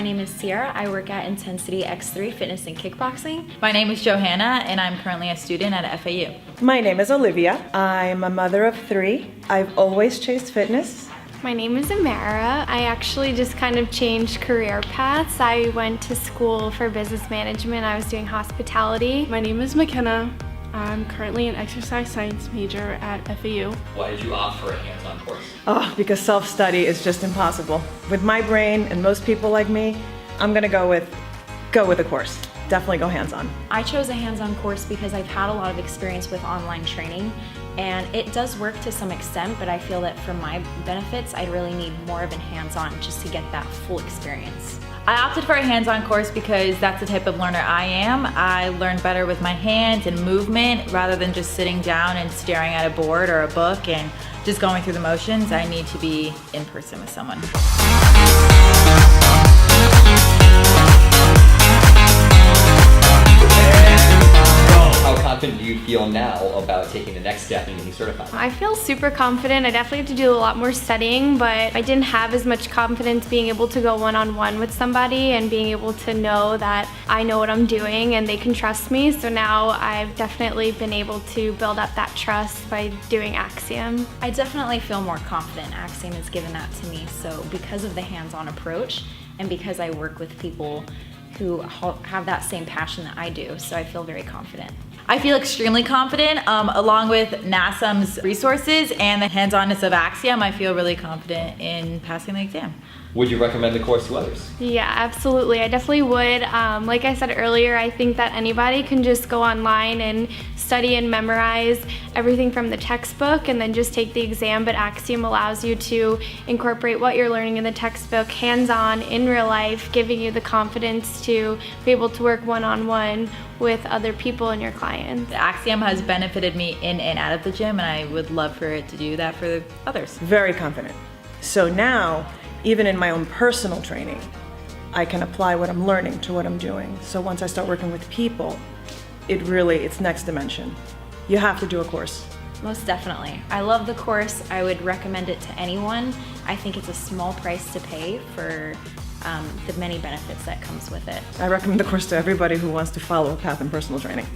name is Sierra. I work at Intensity X3 Fitness and Kickboxing. My name is Johanna, and I'm currently a student at FAU. My name is Olivia. I'm a mother of 3. I've always chased fitness. My name is Amara. I actually just kind of changed career paths. I went to school for business management. I was doing hospitality. My name is McKenna. I'm currently an exercise science major at FAU. Why did you opt for a hands-on course? Oh, because self-study is just impossible. With my brain and most people like me, I'm gonna go with a course. Definitely go hands-on. I chose a hands-on course because I've had a lot of experience with online training, and it does work to some extent, but I feel that for my benefits, I really need more of a hands-on just to get that full experience. I opted for a hands-on course because that's the type of learner I am. I learn better with my hands and movement rather than just sitting down and staring at a board or a book and just going through the motions. I need to be in person with someone. How confident do you feel now about taking the next step and getting certified? I feel super confident. I definitely have to do a lot more studying, but I didn't have as much confidence being able to go one-on-one with somebody and being able to know that I know what I'm doing and they can trust me. So now I've definitely been able to build up that trust by doing Axiom. I definitely feel more confident. Axiom has given that to me. So because of the hands-on approach and because I work with people who have that same passion that I do, so I feel very confident. I feel extremely confident, along with NASM's resources and the hands-onness of Axiom. I feel really confident in passing the exam. Would you recommend the course to others? Yeah, absolutely. I definitely would. Like I said earlier, I think that anybody can just go online and study and memorize everything from the textbook and then just take the exam, but Axiom allows you to incorporate what you're learning in the textbook hands-on in real life, giving you the confidence to be able to work one-on-one with other people and your clients. Axiom has benefited me in and out of the gym, and I would love for it to do that for others. Very confident. So now, even in my own personal training, I can apply what I'm learning to what I'm doing. So once I start working with people, it's next dimension. You have to do a course. Most definitely. I love the course. I would recommend it to anyone. I think it's a small price to pay for the many benefits that comes with it. I recommend the course to everybody who wants to follow a path in personal training.